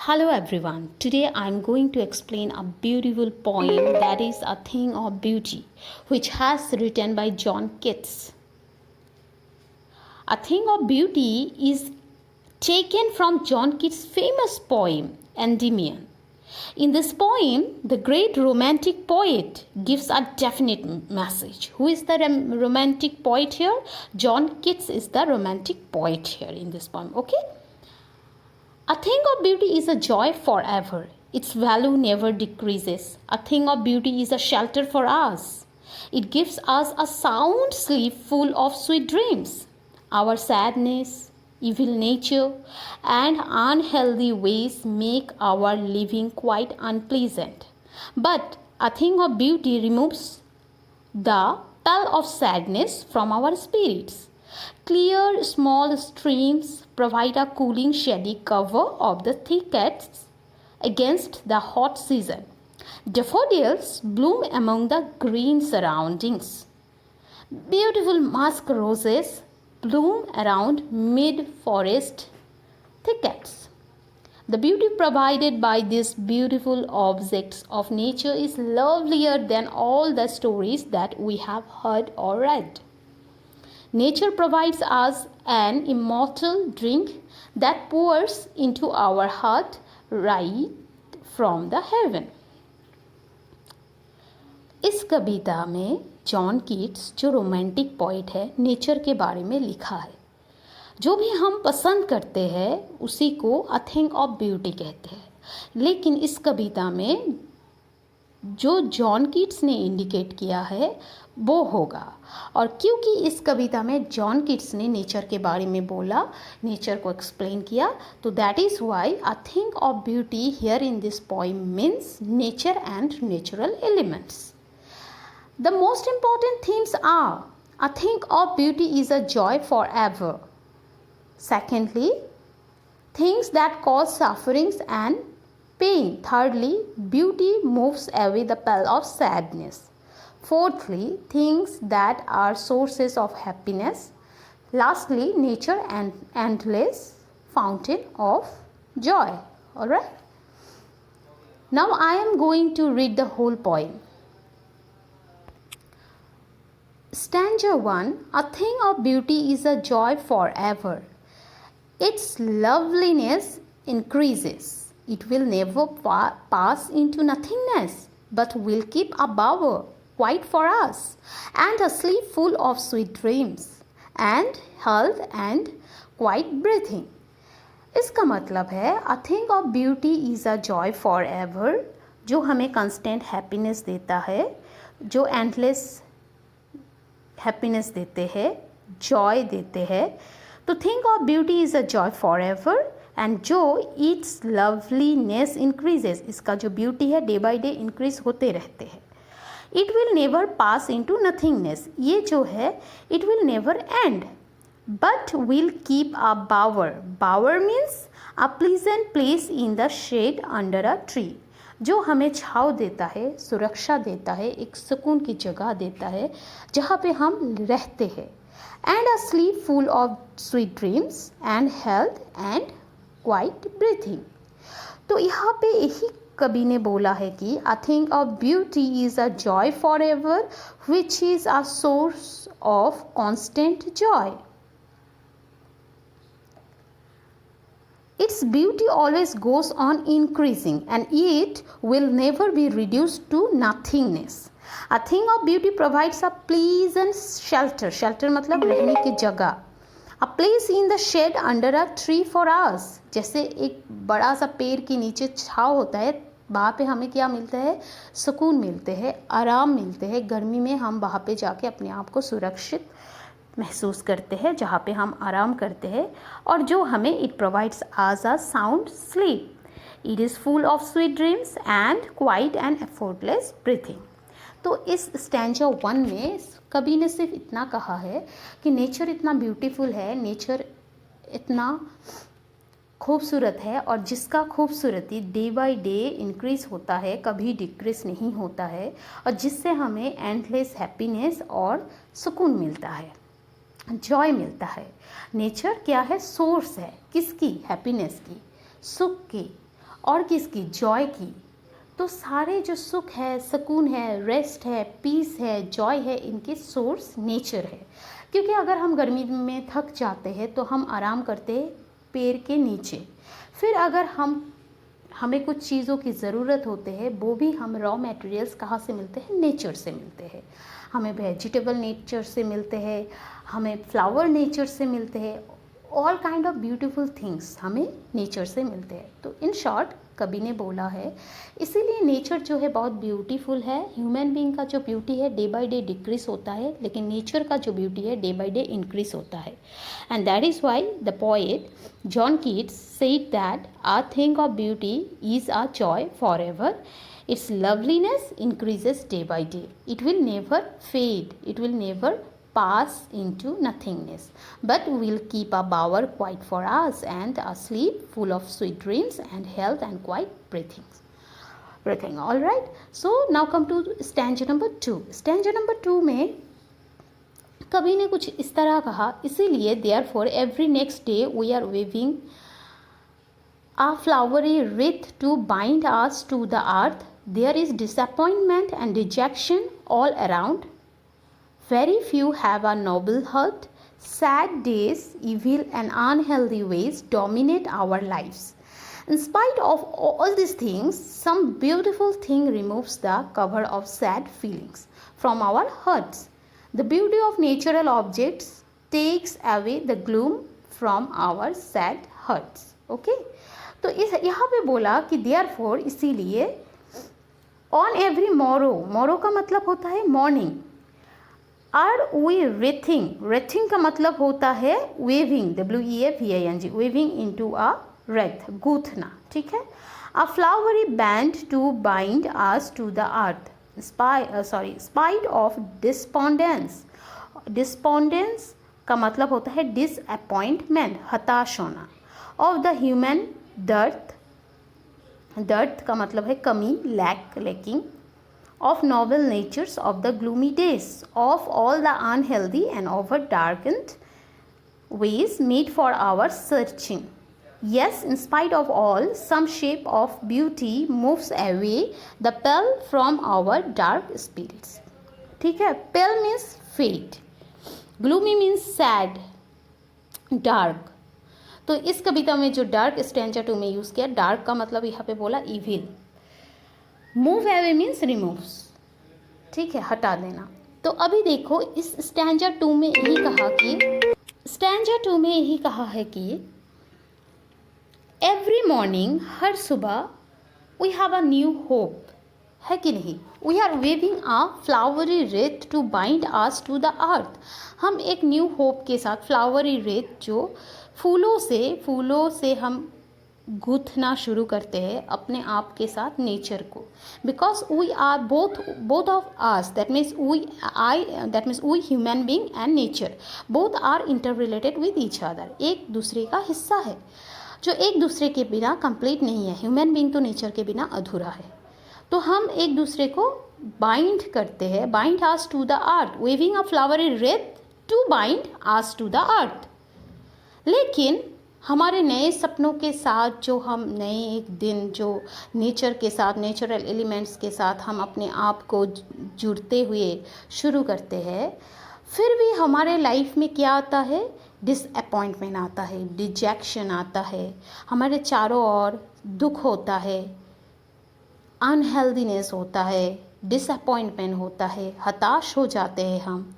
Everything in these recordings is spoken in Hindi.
Hello everyone. Today I am going to explain a beautiful poem that is A Thing of Beauty, which has written by John Keats. A Thing of Beauty is taken from John Keats' famous poem Endymion. In this poem, the great romantic poet gives a definite message. Who is the romantic poet here? John Keats is the romantic poet here in this poem. Okay? A thing of beauty is a joy forever. Its value never decreases. A thing of beauty is a shelter for us. It gives us a sound sleep full of sweet dreams. Our sadness, evil nature, and unhealthy ways make our living quite unpleasant. But a thing of beauty removes the pall of sadness from our spirits. Clear, small streams provide a cooling, shady cover of the thickets against the hot season. Daffodils bloom among the green surroundings. Beautiful musk roses bloom around mid-forest thickets. The beauty provided by these beautiful objects of nature is lovelier than all the stories that we have heard or read. Nature provides us an immortal drink that pours into our heart right from the heaven. इस कविता में जॉन कीट्स जो रोमांटिक पोइट है नेचर के बारे में लिखा है. जो भी हम पसंद करते हैं उसी को अ थिंग ऑफ ब्यूटी कहते हैं. लेकिन इस कविता में जो जॉन कीट्स ने इंडिकेट किया है वो होगा. और क्योंकि इस कविता में जॉन कीट्स ने नेचर के बारे में बोला, नेचर को एक्सप्लेन किया, तो that is why a thing of beauty here in this poem means nature and natural elements. The most important themes are: a thing of beauty is a joy forever. Secondly, things that cause sufferings and pain. Thirdly, beauty moves away the pall of sadness. Fourthly, things that are sources of happiness. Lastly, nature and endless fountain of joy. Alright? Now I am going to read the whole poem. Stanza 1. A thing of beauty is a joy forever. Its loveliness increases. It will never pass into nothingness, but will keep a bower quite for us, and a sleep full of sweet dreams, and health and quiet breathing. इसका मतलब है a thing of beauty is a joy forever, जो हमें constant happiness देता है, जो endless हैप्पीनेस देते हैं, जॉय देते हैं. तो think of beauty is a joy for ever and जो इट्स लवलीनेस इंक्रीजेस, इसका जो ब्यूटी है डे बाय डे इंक्रीज होते रहते हैं. It will never pass into nothingness, ये जो है it will never end but will keep a bower. Bower means a pleasant place in the shade under a tree, जो हमें छाँव देता है, सुरक्षा देता है, एक सुकून की जगह देता है जहाँ पे हम रहते हैं. And a slip full of sweet dreams and health and quite breathing. तो यहाँ पे यही कवि ने बोला है कि a thing of beauty is a joy for ever which is a source of constant Joy. Its beauty always goes on increasing and it will never be reduced to nothingness. A thing of beauty provides a pleasant shelter. Shelter मतलब रहने की जगह. A place in the shade under a tree for us. जैसे एक बड़ा सा पेड़ के नीचे छाँव होता है, वहाँ पे हमें क्या मिलता है? सुकून मिलते हैं, आराम मिलते हैं. गर्मी में हम वहाँ पे जाके अपने आप को सुरक्षित महसूस करते हैं, जहाँ पे हम आराम करते हैं. और जो हमें इट प्रोवाइड्स आज a sound sleep. It is full of sweet dreams and quiet and effortless breathing. तो इस स्टैंजा 1 में कवि ने सिर्फ इतना कहा है कि नेचर इतना ब्यूटीफुल है, नेचर इतना खूबसूरत है, और जिसका खूबसूरती डे बाय डे इंक्रीज़ होता है, कभी डिक्रीज नहीं होता है, और जिससे हमें एंडलेस हैप्पीनेस और सुकून मिलता है, जॉय मिलता है. नेचर क्या है? सोर्स है. किसकी? हैप्पीनेस की, सुख की. और किसकी, जॉय की। तो सारे जो सुख है, सुकून है, रेस्ट है, पीस है, जॉय है, इनके सोर्स नेचर है। क्योंकि अगर हम गर्मी में थक जाते हैं तो हम आराम करते हैं पेड़ के नीचे। फिर अगर हमें कुछ चीज़ों की ज़रूरत होते हैं, वो भी हम रॉ मटेरियल्स कहाँ से मिलते हैं, नेचर से मिलते हैं। हमें वेजिटेबल नेचर से मिलते हैं, हमें फ्लावर नेचर से मिलते हैं, all kind of beautiful things हमें नेचर से मिलते हैं। तो इन शॉर्ट कवि ने बोला है, इसीलिए नेचर जो है बहुत ब्यूटीफुल है। ह्यूमन बीइंग का जो ब्यूटी है डे बाय डे डिक्रीज होता है, लेकिन नेचर का जो ब्यूटी है डे बाय डे इंक्रीज होता है। And that is why the poet John Keats said that a thing of beauty is a joy for ever. Its loveliness increases day by day. It will never fade. It will never pass into nothingness. But we'll keep our bower quiet for us and a sleep full of sweet dreams and health and quiet breathing. All right. So now come to stanza number 2. Stanza number 2 में कवि ने कुछ इस तरह कहा, इसीलिए therefore every next day we are weaving a flowery wreath to bind us to the earth. There is disappointment and dejection all around. Very few have a noble heart. Sad days, evil and unhealthy ways dominate our lives. In spite of all these things, some beautiful thing removes the cover of sad feelings from our hearts. The beauty of natural objects takes away the gloom from our sad hearts. Okay? तो इस यहाँ पे बोला कि therefore, इसीलिए ऑन एवरी मोरो का मतलब होता है मॉर्निंग। आर वी रेथिंग का मतलब होता है weaving, WEAVING, weaving into a wreath, गूथना, ठीक है। A flowery band to bind us to the earth, spite of despondence का मतलब होता है डिसअपॉइंटमेंट, हताश होना। ऑफ द ह्यूमन दर्थ का मतलब है कमी, lacking. Of noble natures of the gloomy days, of all the unhealthy and over darkened ways made for our searching. Yes, in spite of all, some shape of beauty moves away the pale from our dark spirits. ठीक है, pale means fade, gloomy means sad, dark। तो इस कविता में जो डार्क स्टैंजा 2 में यूज़ किया, डार्क का मतलब यहाँ पे बोला evil, move away means removes, ठीक है, हटा देना। तो अभी देखो इस स्टैंजा 2 में यही कहा है कि एवरी मॉर्निंग, हर सुबह, we have a new hope, है कि नहीं। We are weaving a flowery wreath to bind us to the earth. हम एक न्यू होप के साथ फ्लावरी रेथ, जो फूलों से हम गूंथना शुरू करते हैं अपने आप के साथ नेचर को। Because we are both of us, that means we human being and nature both are interrelated with each other, एक दूसरे का हिस्सा है जो एक दूसरे के बिना कंप्लीट नहीं है। ह्यूमन बीइंग तो नेचर के बिना अधूरा है। तो हम एक दूसरे को बाइंड करते हैं, bind us to the earth, weaving a flowery wreath to bind us to the earth. लेकिन हमारे नए सपनों के साथ, जो हम नए एक दिन जो नेचर के साथ, नेचुरल एलिमेंट्स के साथ हम अपने आप को जुड़ते हुए शुरू करते हैं, फिर भी हमारे लाइफ में क्या आता है, डिसअपॉइंटमेंट आता है, डिजेक्शन आता है, हमारे चारों ओर दुख होता है, अनहेल्दीनेस होता है, डिसअपॉइंटमेंट होता है, हताश हो जाते हैं हम।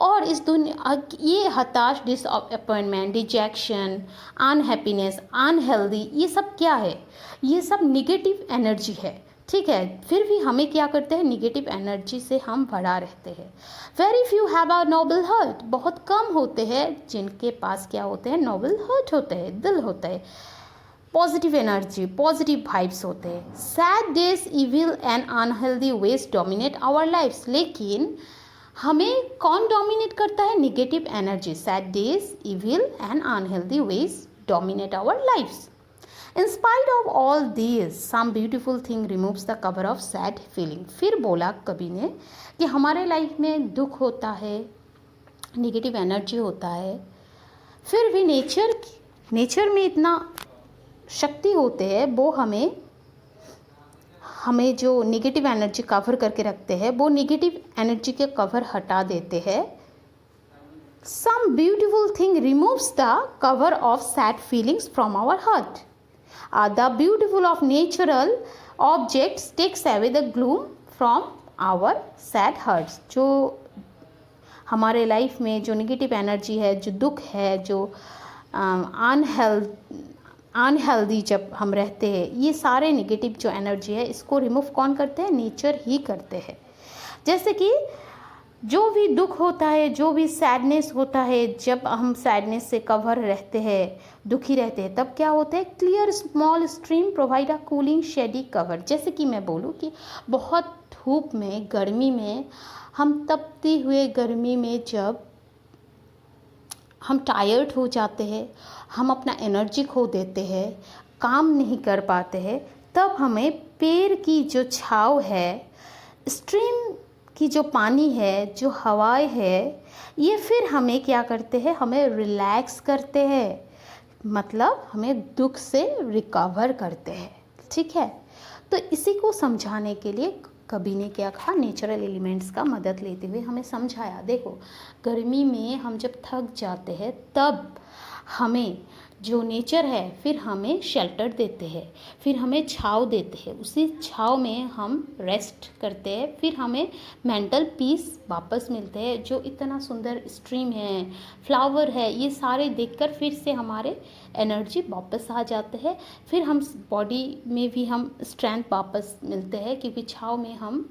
और इस दुनिया, ये हताश, डिसअपॉइंटमेंट, डिजेक्शन, अनहैप्पीनेस, अनहेल्दी, ये सब क्या है, ये सब निगेटिव एनर्जी है, ठीक है। फिर भी हमें क्या करते हैं, निगेटिव एनर्जी से हम भरा रहते हैं। Very few have a Nobel heart, बहुत कम होते हैं जिनके पास क्या होते हैं, नोबल हार्ट होते हैं, दिल होता है, पॉजिटिव एनर्जी, पॉजिटिव वाइब्स होते हैं। Sad days, evil and unhealthy ways dominate our lifes. लेकिन हमें कौन डोमिनेट करता है, negative energy. Sad days, evil and unhealthy ways dominate our lifes. In spite of all these, some beautiful thing removes the cover of sad feeling. फिर बोला कवि ने कि हमारे लाइफ में दुख होता है, निगेटिव एनर्जी होता है, फिर भी नेचर में इतना शक्ति होते हैं, वो हमें हमें जो नेगेटिव एनर्जी कवर करके रखते हैं वो नेगेटिव एनर्जी के कवर हटा देते हैं. Some beautiful thing removes the cover of sad feelings from our heart. The beautiful of natural objects takes away the gloom from our sad hearts. जो हमारे लाइफ में जो नेगेटिव एनर्जी है, जो दुख है, जो अनहेल्दी जब हम रहते हैं, ये सारे नेगेटिव जो एनर्जी है इसको रिमूव कौन करते हैं? नेचर ही करते हैं. जैसे कि जो भी दुख होता है, जो भी सैडनेस होता है, जब हम सैडनेस से कवर रहते हैं, दुखी रहते हैं, तब क्या होता है? Clear small stream provide a cooling shady cover. जैसे कि मैं बोलूँ कि बहुत धूप में, गर्मी में, हम तपती हुए गर्मी में जब हम टायर्ड हो जाते हैं, हम अपना एनर्जी खो देते हैं, काम नहीं कर पाते हैं, तब हमें पेड़ की जो छाँव है, स्ट्रीम की जो पानी है, जो हवाएं है, ये फिर हमें क्या करते हैं? हमें रिलैक्स करते हैं, मतलब हमें दुख से रिकवर करते हैं. ठीक है, तो इसी को समझाने के लिए कवि ने क्या कहा? नेचुरल एलिमेंट्स का मदद लेते हुए हमें समझाया. देखो, गर्मी में हम जब थक जाते हैं तब हमें जो नेचर है फिर हमें शेल्टर देते हैं, फिर हमें छाँव देते हैं, उसी छाँव में हम रेस्ट करते हैं, फिर हमें मेंटल पीस वापस मिलते हैं. जो इतना सुंदर स्ट्रीम है, फ्लावर है, ये सारे देखकर फिर से हमारे एनर्जी वापस आ जाते हैं, फिर हम बॉडी में भी हम स्ट्रेंथ वापस मिलते हैं, क्योंकि छाँव में हम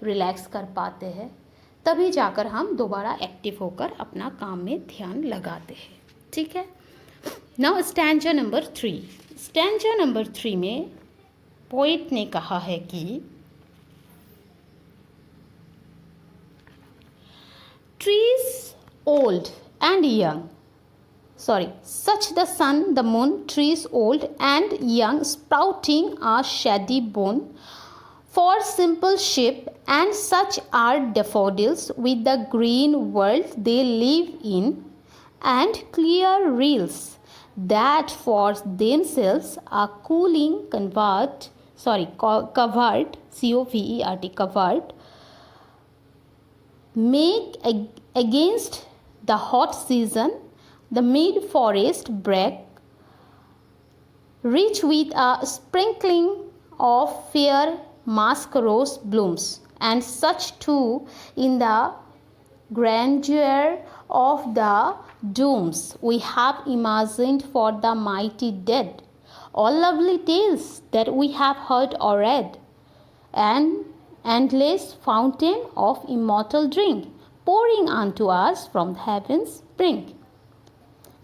रिलैक्स कर पाते हैं. तभी जाकर हम दोबारा एक्टिव होकर अपना काम में ध्यान लगाते हैं. ठीक है. Now stanza number 3. Stanza number 3 में पोइट ने कहा है कि trees old and young, such the sun, the moon, trees old and young sprouting a shady bone, for simple sheep, and such are daffodils with the green world they live in, and clear rills that for themselves are cooling covered, covered, make against the hot season, the mid forest break, rich with a sprinkling of fair mask rose blooms, and such too in the grandeur of the dooms we have imagined for the mighty dead, all lovely tales that we have heard or read, an endless fountain of immortal drink pouring unto us from the heaven's brink.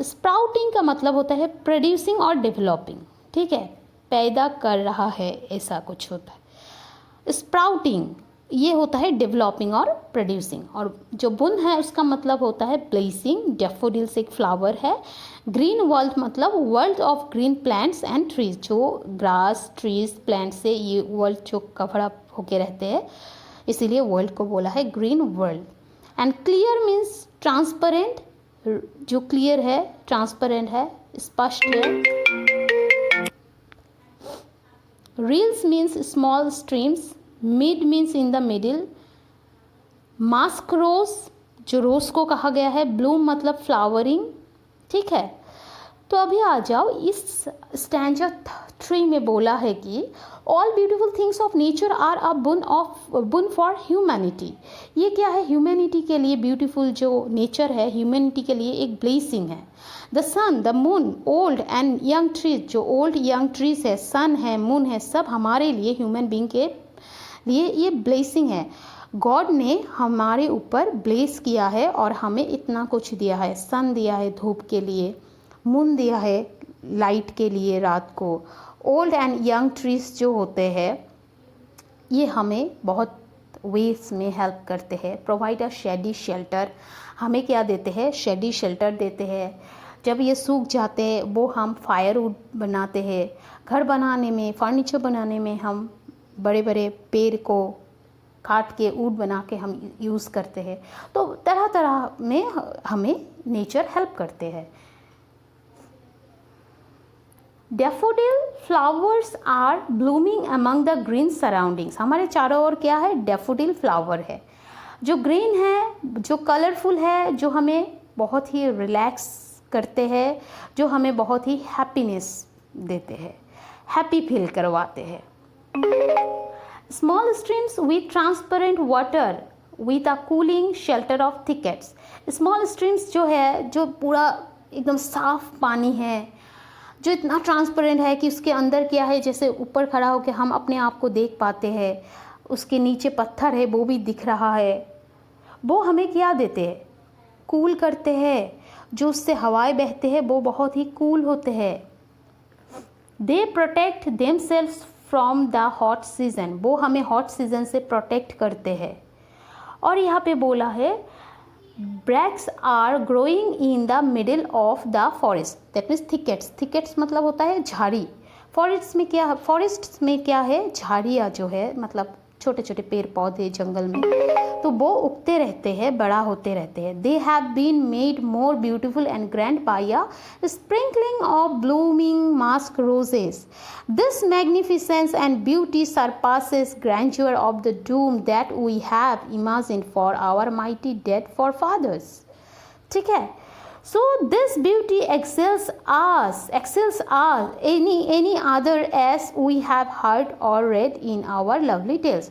Sprouting का मतलब होता है प्रोड्यूसिंग और डेवलपिंग. ठीक है, पैदा कर रहा है, ऐसा कुछ होता है. स्प्राउटिंग ये होता है डेवलपिंग और प्रोड्यूसिंग. और जो बुन है उसका मतलब होता है ब्लेसिंग. डेफोडिल्स एक फ्लावर है. ग्रीन वर्ल्ड मतलब world of green plants and trees, जो ग्रास, ट्रीज, प्लांट से ये वर्ल्ड जो कवर अप होके रहते हैं, इसीलिए वर्ल्ड को बोला है green world. And clear means transparent, जो क्लियर है, ट्रांसपेरेंट है, स्पष्ट है. Rills means small streams. Mid means in the middle. Musk rose, जो रोज को कहा गया है. ब्लूम मतलब फ्लावरिंग. ठीक है, तो अभी आ जाओ, इस स्टैंजा 3 में बोला है कि all beautiful things of nature are a boon for humanity. ये क्या है? ह्यूमैनिटी के लिए ब्यूटीफुल जो नेचर है, ह्यूमैनिटी के लिए एक ब्लेसिंग है. The sun, the moon, old and young trees, जो ओल्ड यंग ट्रीज है, सन है, मून है, सब हमारे लिए, ह्यूमन बींग के लिए ये ब्लेसिंग है. गॉड ने हमारे ऊपर ब्लेस किया है और हमें इतना कुछ दिया है. सन दिया है धूप के लिए, मून दिया है लाइट के लिए रात को. ओल्ड एंड यंग ट्रीज जो होते हैं ये हमें बहुत वेज में हेल्प करते हैं. प्रोवाइड अ शेडी शेल्टर, हमें क्या देते हैं? शेडी शेल्टर देते हैं. जब ये सूख जाते हैं वो हम फायरवुड बनाते हैं. घर बनाने में, फर्नीचर बनाने में हम बड़े बड़े पेड़ को काट के वुड बना के हम यूज़ करते हैं. तो तरह तरह में हमें नेचर हेल्प करते हैं. Daffodil flowers are blooming among the green surroundings. हमारे चारों ओर क्या है? डैफोडिल फ्लावर है जो ग्रीन है, जो कलरफुल है, जो हमें बहुत ही रिलैक्स करते हैं, जो हमें बहुत ही हैप्पीनेस देते हैं, हैप्पी फील करवाते हैं। Small streams with transparent water with a cooling shelter of thickets. Small streams जो है, जो पूरा एकदम साफ पानी है, जो इतना ट्रांसपेरेंट है कि उसके अंदर क्या है, जैसे ऊपर खड़ा होकर हम अपने आप को देख पाते हैं, उसके नीचे पत्थर है वो भी दिख रहा है, वो हमें क्या देते हैं? कूल करते हैं। जो उससे हवाएं बहते हैं वो बहुत ही कूल होते हैं। They protect themselves from the hot season. वो हमें हॉट सीजन से प्रोटेक्ट करते हैं। और यहाँ पे बोला है brakes are growing in the middle of the forest. That means thickets. Thickets मतलब होता है झाड़ी। फॉरेस्ट में क्या है? झाड़ियाँ जो है, मतलब छोटे छोटे पेड़ पौधे जंगल में, तो वो उगते रहते हैं, बड़ा होते रहते हैं। They have been made more beautiful and grand by a sprinkling of blooming musk roses. This magnificence and beauty surpasses grandeur of the doom that we have imagined for our mighty dead forefathers। ठीक है। So this beauty excels any other as we have heard or read in our lovely tales।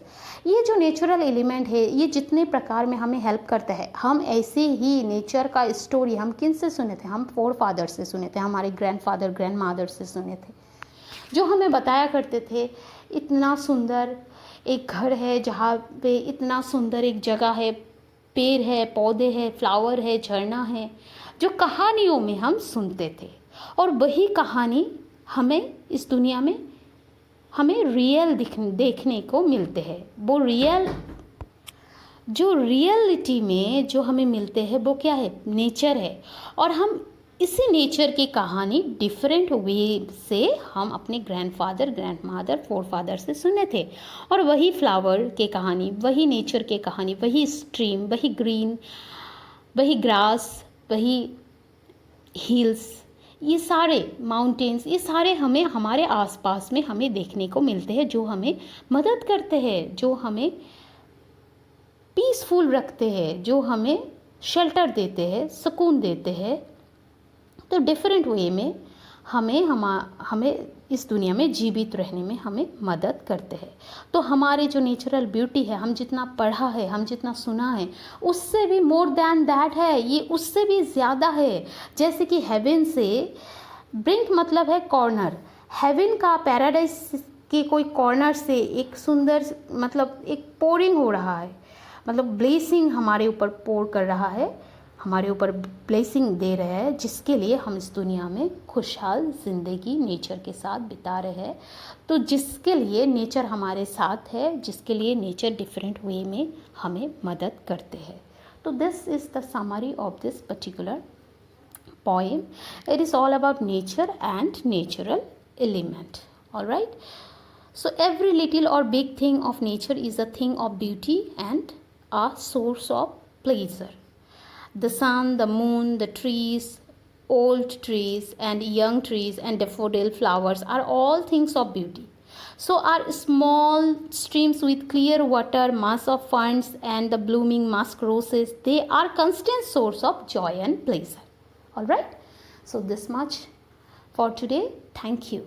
ये जो नेचुरल एलिमेंट है, ये जितने प्रकार में हमें हेल्प करता है, हम ऐसे ही नेचर का स्टोरी हम किन से सुने थे? हम फोरफादर से सुने थे, हमारे ग्रैंडफादर ग्रैंडमदर से सुने थे, जो हमें बताया करते थे इतना सुंदर एक घर है जहाँ पे इतना सुंदर एक जगह है, पेड़ है, पौधे हैं, फ्लावर है, झरना है, जो कहानियों में हम सुनते थे। और वही कहानी हमें इस दुनिया में हमें रियल देखने को मिलते हैं। वो रियलिटी में जो हमें मिलते हैं वो क्या है? नेचर है। और हम इसी नेचर की कहानी डिफरेंट वे से हम अपने ग्रैंडफादर ग्रैंडमदर फोरफादर से सुने थे। और वही फ्लावर के कहानी, वही नेचर के कहानी, वही स्ट्रीम, वही ग्रीन, वही ग्रास, वही हिल्स, ये सारे माउंटेन्स, ये सारे हमें हमारे आसपास में हमें देखने को मिलते हैं, जो हमें मदद करते हैं, जो हमें पीसफुल रखते हैं, जो हमें शेल्टर देते हैं, सुकून देते हैं। तो डिफरेंट वे में हमें इस दुनिया में जीवित रहने में हमें मदद करते हैं। तो हमारे जो नेचुरल ब्यूटी है, हम जितना पढ़ा है, हम जितना सुना है, उससे भी मोर देन दैट है, ये उससे भी ज़्यादा है। जैसे कि हेवन से, ब्रिंक मतलब है कॉर्नर, हेवन का पैराडाइस के कोई कॉर्नर से एक सुंदर, मतलब एक पोरिंग हो रहा है, मतलब ब्लेसिंग हमारे ऊपर पोर कर रहा है, हमारे ऊपर ब्लेसिंग दे रहे हैं, जिसके लिए हम इस दुनिया में खुशहाल ज़िंदगी नेचर के साथ बिता रहे हैं। तो जिसके लिए नेचर हमारे साथ है, जिसके लिए नेचर डिफरेंट वे में हमें मदद करते हैं। तो this is the summary of this particular poem. It is all about nature and natural element. All right. So every little or big thing of nature is a thing of beauty and a source of pleasure. The sun, the moon, the trees, old trees and young trees and daffodil flowers are all things of beauty. So are small streams with clear water, mass of ferns and the blooming musk roses. They are constant source of joy and pleasure. All right. So this much for today. Thank you.